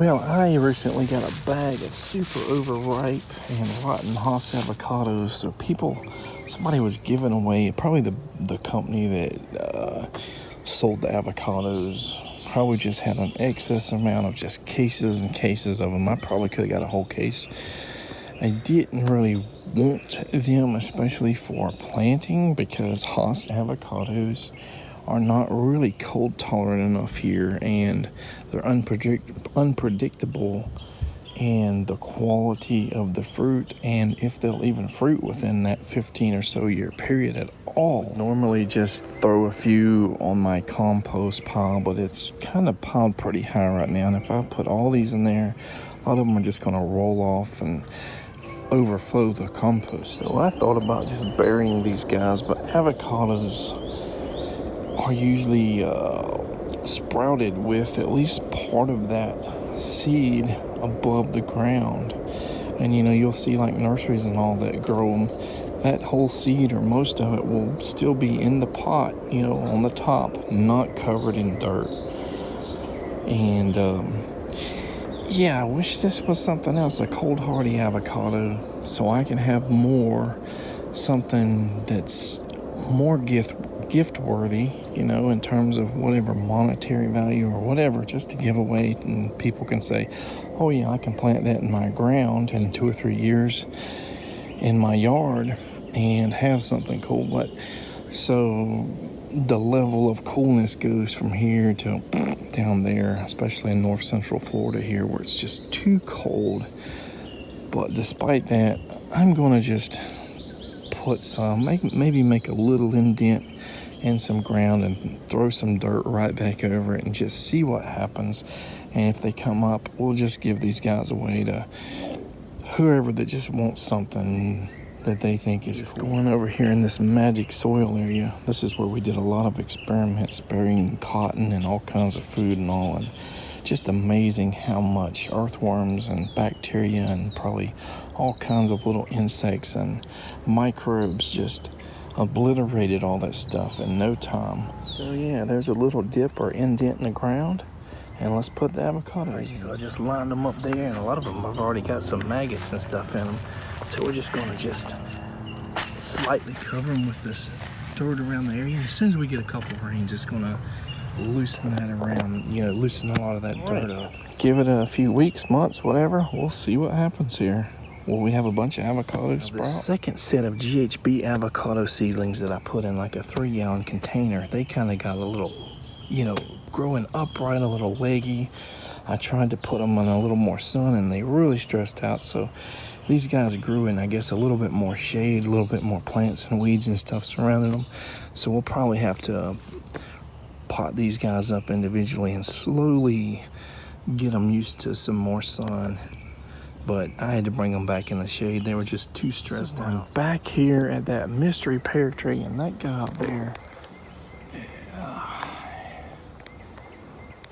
Well, I recently got a bag of super overripe and rotten Hass Avocados. Somebody was giving away, probably the company that sold the avocados, probably just had an excess amount of just cases and cases of them. I probably could have got a whole case. I didn't really want them, especially for planting, because Hass Avocados are not really cold tolerant enough here, and they're unpredictable in the quality of the fruit, and if they'll even fruit within that 15 or so year period at all. Normally just throw a few on my compost pile, but it's kind of piled pretty high right now, and if I put all these in there, a lot of them are just going to roll off and overflow the compost. So I thought about just burying these guys, but avocados are usually sprouted with at least part of that seed above the ground. And you'll see like nurseries and all that grow them. That whole seed or most of it will still be in the pot, on the top, not covered in dirt. And I wish this was something else, a cold hardy avocado, so I can have something that's more gift worthy, in terms of whatever monetary value or whatever, just to give away, and people can say, oh yeah, I can plant that in my ground in 2 or 3 years in my yard and have something cool. But so the level of coolness goes from here to down there, especially in north central Florida here, where it's just too cold. But despite that, I'm gonna just put maybe make a little indent in some ground and throw some dirt right back over it and just see what happens. And if they come up, we'll just give these guys away to whoever that just wants something that they think is cool. Going over here in this magic soil area, this is where we did a lot of experiments burying cotton and all kinds of food and all, and just amazing how much earthworms and bacteria and probably all kinds of little insects and microbes just obliterated all that stuff in no time. So yeah, there's a little dip or indent in the ground, and let's put the avocados. So I just lined them up there, and a lot of them have already got some maggots and stuff in them. So we're just gonna just slightly cover them with this dirt around the area. And as soon as we get a couple of rains, it's gonna loosen that around, loosen a lot of that dirt up. Give it a few weeks, months, whatever. We'll see what happens here. Well, we have a bunch of avocados sprout. The second set of GHB avocado seedlings that I put in like a 3-gallon container, they kind of got a little, growing upright, a little leggy. I tried to put them in a little more sun, and they really stressed out. So these guys grew in, I guess, a little bit more shade, a little bit more plants and weeds and stuff surrounding them. So we'll probably have to pot these guys up individually and slowly get them used to some more sun. But I had to bring them back in the shade. They were just too stressed out. I'm back here at that mystery pear tree, and that guy up there,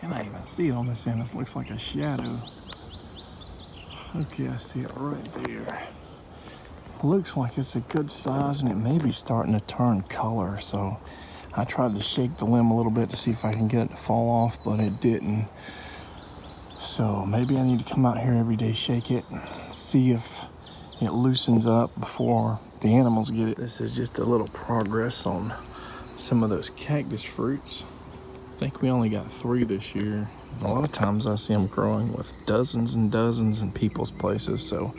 can I even see it on this end? It looks like a shadow. Okay, I see it right there. Looks like it's a good size, and it may be starting to turn color. So I tried to shake the limb a little bit to see if I can get it to fall off, but it didn't. So maybe I need to come out here every day, shake it, see if it loosens up before the animals get it. This is just a little progress on some of those cactus fruits. I think we only got 3 this year. A lot of times I see them growing with dozens and dozens in people's places, so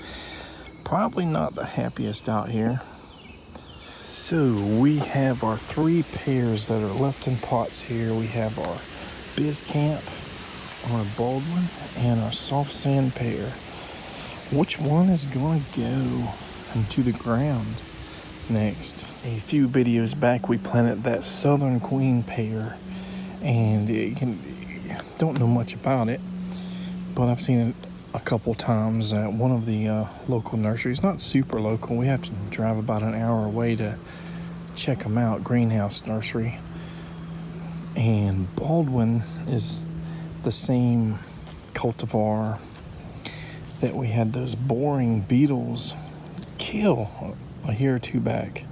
probably not the happiest out here. So we have our 3 pears that are left in pots here. We have our Biscamp, our Baldwin, and our soft sand pear. Which one is going to go into the ground next? A few videos back we planted that Southern Queen pear, and don't know much about it, but I've seen it a couple times at one of the local nurseries. Not super local, we have to drive about an hour away to check them out, Greenhouse Nursery. And Baldwin is the same cultivar that we had those boring beetles kill a year or 2 back,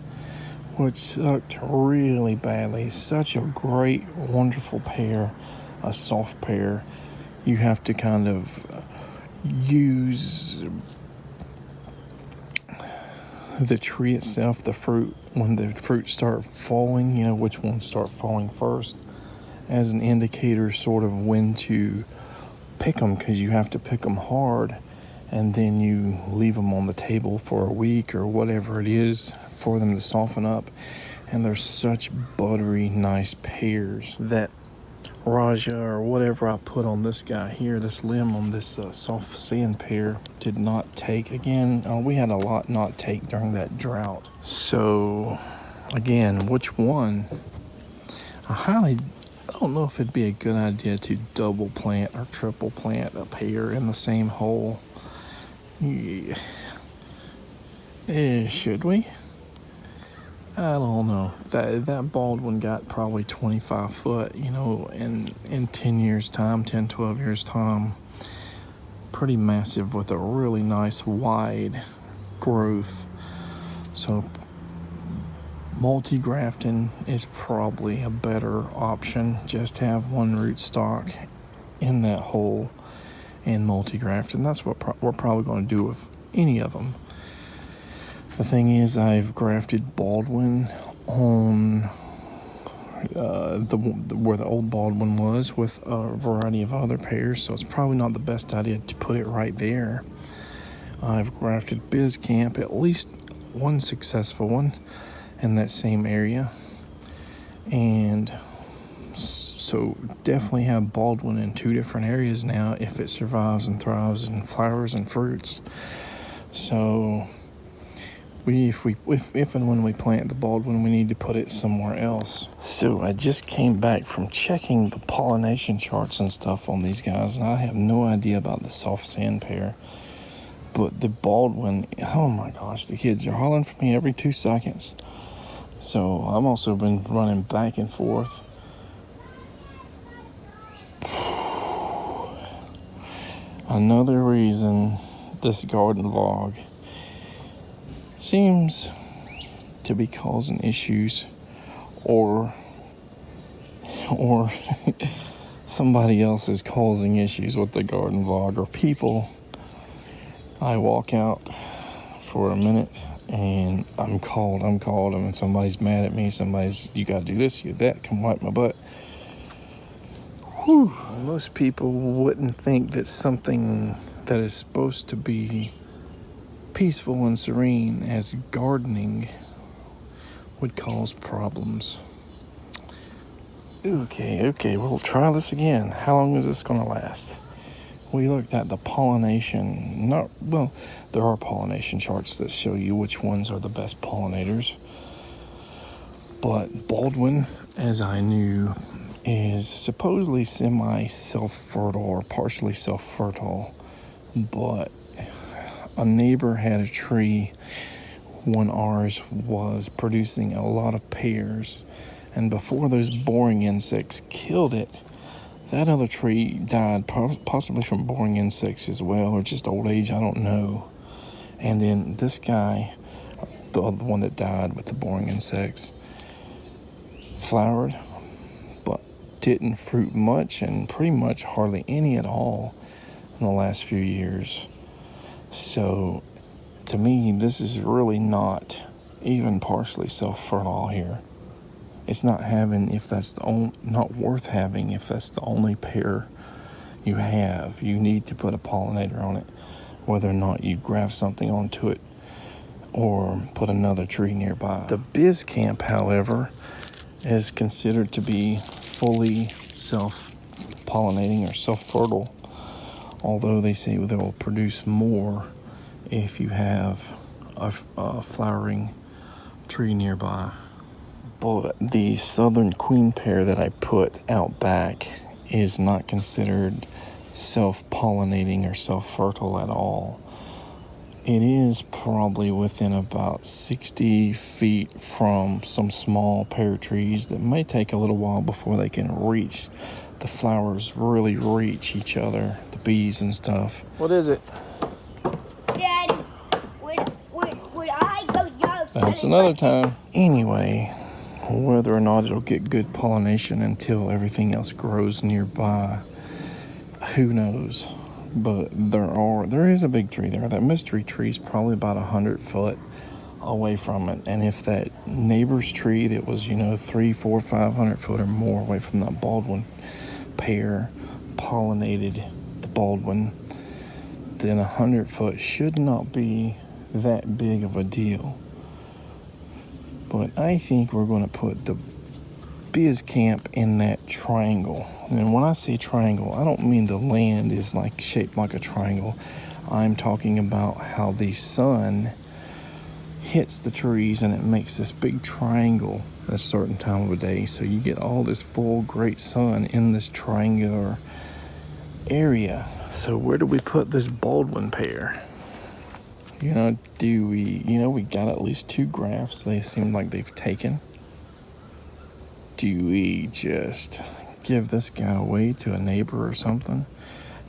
which sucked really badly. Such a great, wonderful pear, a soft pear. you have to kind of use the tree itself, the fruit, when the fruit start falling, which ones start falling first, as an indicator sort of when to pick them, because you have to pick them hard, and then you leave them on the table for a week or whatever it is for them to soften up. And they're such buttery, nice pears that Raja or whatever I put on this guy here, this limb on this soft sand pear, did not take. Again, we had a lot not take during that drought. So again, which one? I don't know if it'd be a good idea to double plant or triple plant a pear in the same hole. Yeah. Should we? I don't know. That bald one got probably 25 foot, in 10 years time, 10, 12 years time. Pretty massive with a really nice wide growth. So multi-grafting is probably a better option. Just have one rootstock in that hole and multi-graft. And that's what we're probably going to do with any of them. The thing is, I've grafted Baldwin on where the old Baldwin was with a variety of other pears, so it's probably not the best idea to put it right there. I've grafted Biscamp, at least one successful one in that same area, and so definitely have Baldwin in 2 different areas now if it survives and thrives and flowers and fruits. So if and when we plant the Baldwin, we need to put it somewhere else. So I just came back from checking the pollination charts and stuff on these guys, and I have no idea about the soft sand pear. But the Baldwin, oh my gosh, the kids are hollering for me every 2 seconds. So I've also been running back and forth. Another reason this garden vlog seems to be causing issues, or somebody else is causing issues with the garden vlog, or people. I walk out for a minute and I'm called, and somebody's mad at me. You gotta do this, you do that, come wipe my butt. Whew. Most people wouldn't think that something that is supposed to be peaceful and serene as gardening would cause problems. Okay, we'll try this again. How long is this going to last? We looked at the pollination. There are pollination charts that show you which ones are the best pollinators. But Baldwin, as I knew, is supposedly semi-self-fertile or partially self-fertile. But a neighbor had a tree when ours was producing a lot of pears, and before those boring insects killed it, that other tree died, possibly from boring insects as well, or just old age, I don't know. And then this guy, the one that died with the boring insects, flowered, but didn't fruit much, and pretty much hardly any at all in the last few years. So to me, this is really not even partially self-fertile here. It's not not worth having if that's the only pear you have. You need to put a pollinator on it, whether or not you graft something onto it or put another tree nearby. The Biscamp, however, is considered to be fully self-pollinating or self-fertile, although they say they will produce more if you have a flowering tree nearby. But the southern queen pear that I put out back is not considered self-pollinating or self-fertile at all. It is probably within about 60 feet from some small pear trees that may take a little while before they can reach, the flowers really reach each other, the bees and stuff. What is it? Daddy, would I go outside? That's another time. Anyway, whether or not it'll get good pollination until everything else grows nearby, who knows? But there is a big tree there. That mystery tree is probably about 100 foot away from it. And if that neighbor's tree that was, 300, 400, 500 foot or more away from that Baldwin pear pollinated the Baldwin, then 100 foot should not be that big of a deal. But I think we're going to put the Biscamp in that triangle. And when I say triangle, I don't mean the land is like shaped like a triangle. I'm talking about how the sun hits the trees and it makes this big triangle at a certain time of the day. So you get all this full great sun in this triangular area. So where do we put this Baldwin pear? We got at least 2 grafts they seem like they've taken. Do we just give this guy away to a neighbor or something?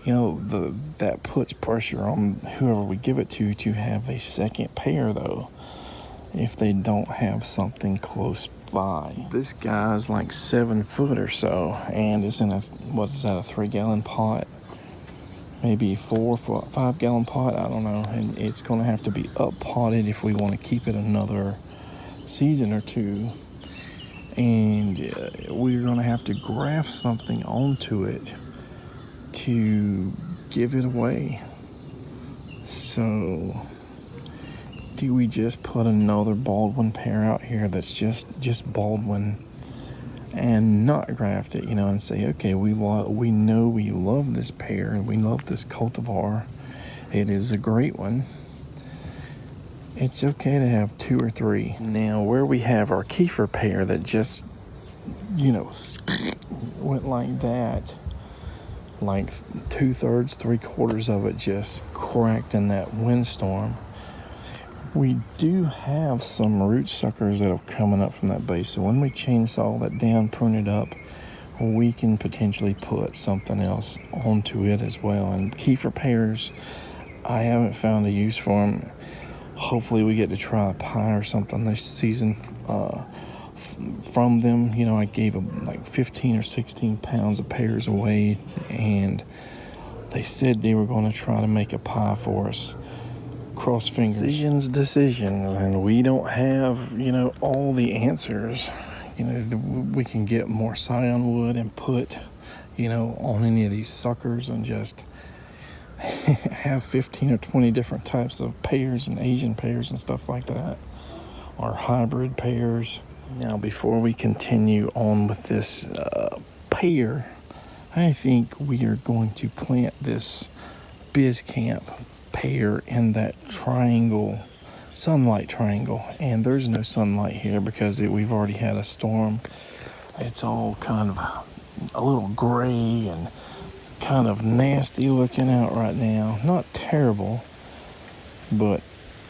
That puts pressure on whoever we give it to have a second pear, though, if they don't have something close by. This guy's like 7 foot or so, and it's in a 3-gallon pot? Maybe 5-gallon pot, I don't know. And it's going to have to be up potted if we want to keep it another season or two. And we're going to have to graft something onto it to give it away. So, do we just put another Baldwin pear out here that's just Baldwin and not graft it, and say, okay, we know we love this pear and we love this cultivar. It is a great one. It's okay to have 2 or 3. Now, where we have our kefir pear that just, went like that, like 2/3, 3/4 of it just cracked in that windstorm. We do have some root suckers that are coming up from that base. So when we chainsaw that down, prune it up, we can potentially put something else onto it as well. And kefir pears, I haven't found a use for them. Hopefully we get to try a pie or something this season from them. I gave them like 15 or 16 pounds of pears away, and they said they were going to try to make a pie for us. Cross fingers. Decisions, and we don't have, all the answers. We can get more scion wood and put, on any of these suckers and just have 15 or 20 different types of pears and Asian pears and stuff like that, or hybrid pears. Now, before we continue on with this pear, I think we are going to plant this Biscamp pear in that sunlight triangle. And there's no sunlight here because we've already had a storm. It's all kind of a little gray and kind of nasty looking out right now. Not terrible, but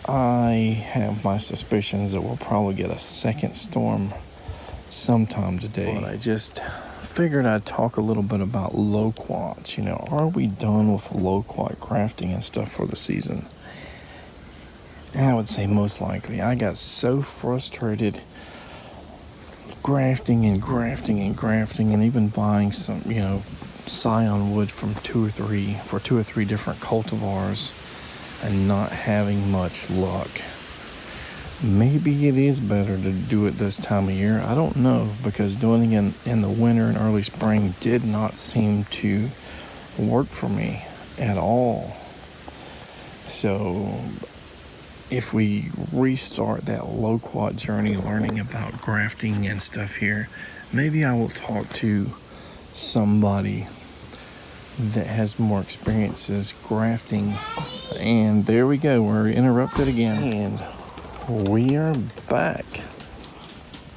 I have my suspicions that we'll probably get a second storm sometime today. But I just figured I'd talk a little bit about loquats. Are we done with loquat grafting and stuff for the season? And I would say most likely. I got so frustrated grafting and even buying some, scion wood from 2 or 3 different cultivars and not having much luck. Maybe it is better to do it this time of year. I don't know, because doing it in the winter and early spring did not seem to work for me at all. So if we restart that loquat journey, learning about grafting and stuff here, maybe I will talk to somebody that has more experiences grafting. And there we go, we're interrupted again, and we are back.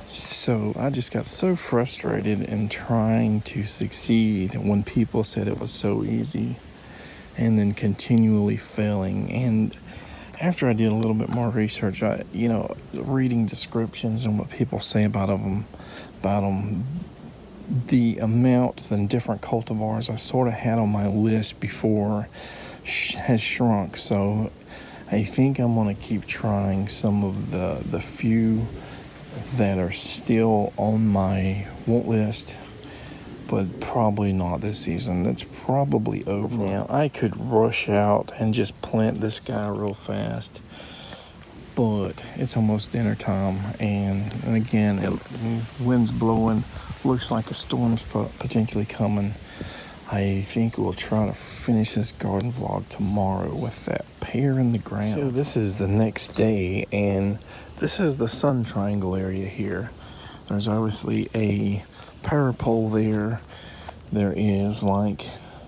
So I just got so frustrated in trying to succeed when people said it was so easy, and then continually failing. And after I did a little bit more research, reading descriptions and what people say about them, the amount and different cultivars I sort of had on my list before has shrunk. So I think I'm going to keep trying some of the few that are still on my want list. but probably not this season. That's probably over. Now, I could rush out and just plant this guy real fast, but it's almost dinner time, and again, wind's blowing. Looks like a storm's potentially coming. I think we'll try to finish this garden vlog tomorrow with that pear in the ground. So this is the next day, and this is the sun triangle area here. There's obviously a power pole there. There is like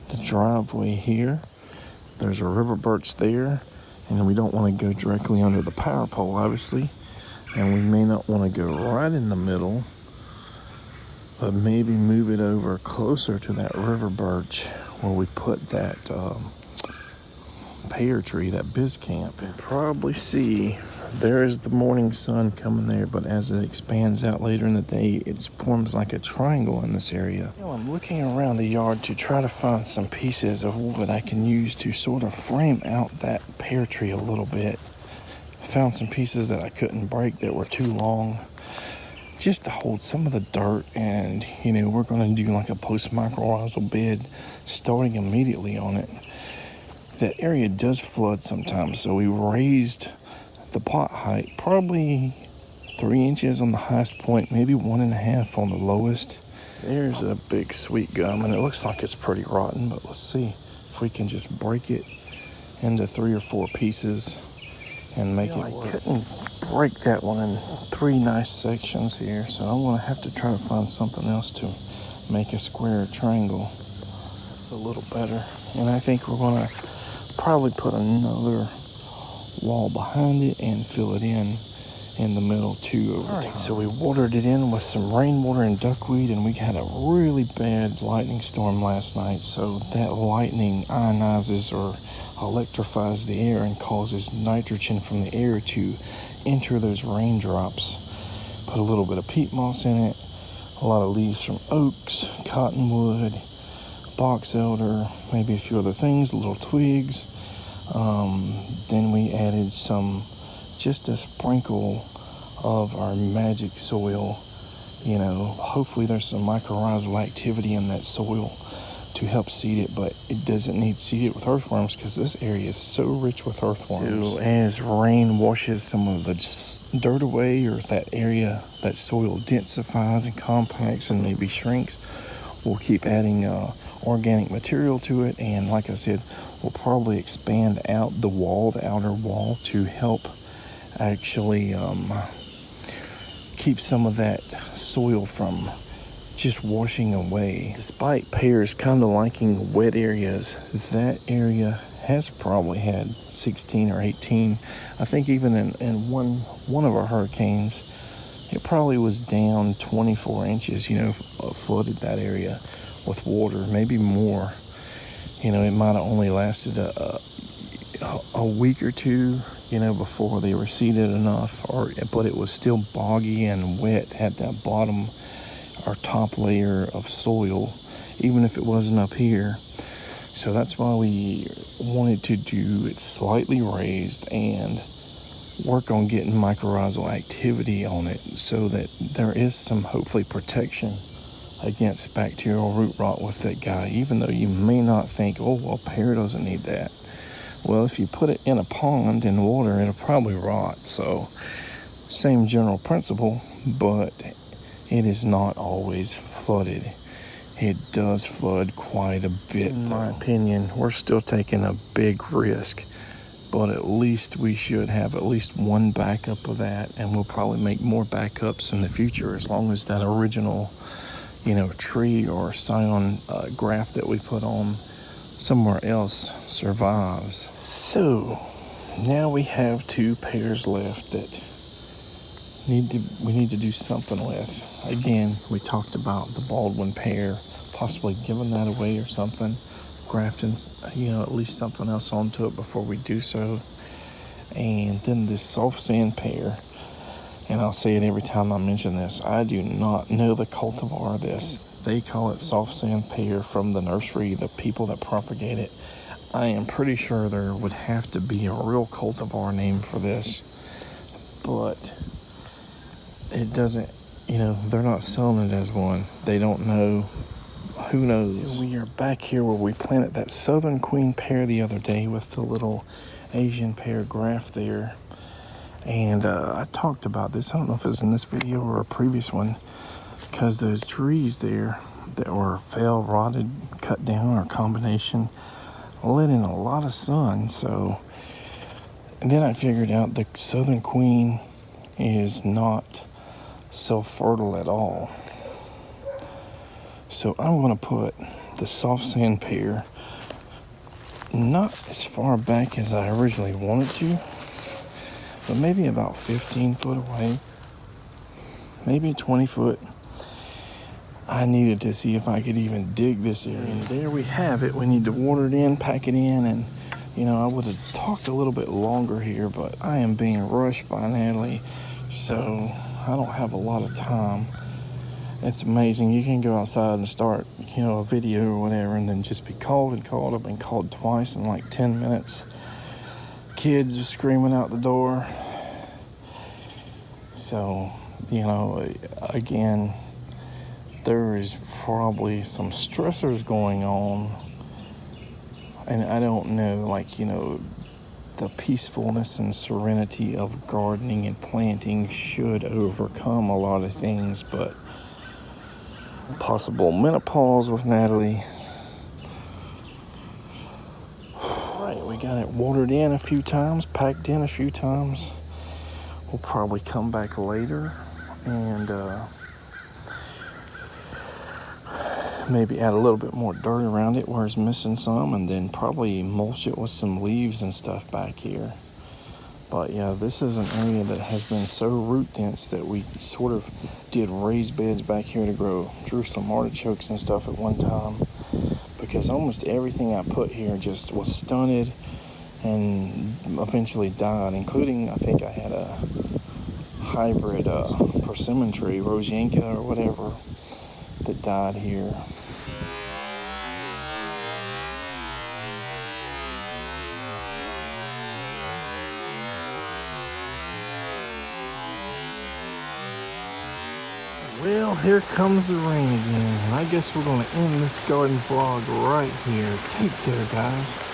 the driveway here. There's a river birch there, and we don't want to go directly under the power pole, obviously. And we may not want to go right in the middle, but maybe move it over closer to that river birch where we put that pear tree, that Biscamp. You probably see there is the morning sun coming there, but as it expands out later in the day, it forms like a triangle in this area. I'm looking around the yard to try to find some pieces of wood I can use to sort of frame out that pear tree a little bit. I found some pieces that I couldn't break that were too long, just to hold some of the dirt, and we're going to do like a post-mycorrhizal bed starting immediately on it. That area does flood sometimes, so we raised the pot height probably 3 inches on the highest point, maybe 1.5 on the lowest. There's a big sweet gum, and it looks like it's pretty rotten, but let's see if we can just break it into 3 or 4 pieces and make it work. I couldn't break that one in 3 nice sections here, so I'm going to have to try to find something else to make a square triangle a little better. And I think we're going to probably put another wall behind it and fill it in the middle too over time. So we watered it in with some rainwater and duckweed, and we had a really bad lightning storm last night, so that lightning ionizes or electrifies the air and causes nitrogen from the air to enter those raindrops. Put a little bit of peat moss in it, a lot of leaves from oaks, cottonwood, box elder, maybe a few other things, little twigs. Then we added just a sprinkle of our magic soil. Hopefully there's some mycorrhizal activity in that soil to help seed it, but it doesn't need seeded with earthworms because this area is so rich with earthworms. So as rain washes some of the dirt away, or that area, that soil densifies and compacts and maybe shrinks, we'll keep adding organic material to it, and like I said, we'll probably expand out the wall, the outer wall, to help actually keep some of that soil from just washing away. Despite pears kind of liking wet areas, that area has probably had 16 or 18. I think even in one of our hurricanes, it probably was down 24 inches, flooded that area with water, maybe more. It might have only lasted a week or two, before they were seeded enough, but it was still boggy and wet, had that bottom or top layer of soil, even if it wasn't up here. So that's why we wanted to do it slightly raised and work on getting mycorrhizal activity on it, so that there is some hopefully protection against bacterial root rot with that guy, even though you may not think, oh, well, pear doesn't need that. Well, if you put it in a pond in water, it'll probably rot. So same general principle, but it is not always flooded. It does flood quite a bit. In my opinion, we're still taking a big risk, but at least we should have at least one backup of that, and we'll probably make more backups in the future as long as that original tree or scion graft that we put on somewhere else survives. So now we have 2 pears left that we need to do something with. Again, we talked about the Baldwin pear, possibly giving that away or something, grafting at least something else onto it before we do so. And then this soft sand pear, and I'll say it every time I mention this, I do not know the cultivar of this. They call it soft sand pear from the nursery, the people that propagate it. I am pretty sure there would have to be a real cultivar name for this, but it doesn't, they're not selling it as one. They don't know who knows? We are back here where we planted that Southern Queen pear the other day with the little Asian pear graft there. And I talked about this. I don't know if it's in this video or a previous one, because those trees there that were fell, rotted, cut down, or combination, let in a lot of sun. So, and then I figured out the Southern Queen is not self-fertile at all. So I'm going to put the soft sand pear not as far back as I originally wanted to, but maybe about 15 foot away, maybe 20 foot. I needed to see if I could even dig this area. And there we have it. We need to water it in, pack it in, and you know, I would have talked a little bit longer here, but I am being rushed by Natalie, so I don't have a lot of time. It's amazing. You can go outside and start, you know, a video or whatever, and then just be called and called. I've been called twice in like 10 minutes. Kids are screaming out the door. So, you know, again, there is probably some stressors going on. And I don't know, like, you know, the peacefulness and serenity of gardening and planting should overcome a lot of things, but possible menopause with Natalie. Right, we got it watered in a few times, packed in a few times. We'll probably come back later and maybe add a little bit more dirt around it where it's missing some, and then probably mulch it with some leaves and stuff back here. But yeah, this is an area that has been so root dense that we sort of did raised beds back here to grow Jerusalem artichokes and stuff at one time, because almost everything I put here just was stunted and eventually died, including, I think I had a hybrid persimmon tree, Rosianka or whatever, that died here. Well, here comes the rain again, and I guess we're going to end this garden vlog right here. Take care, guys.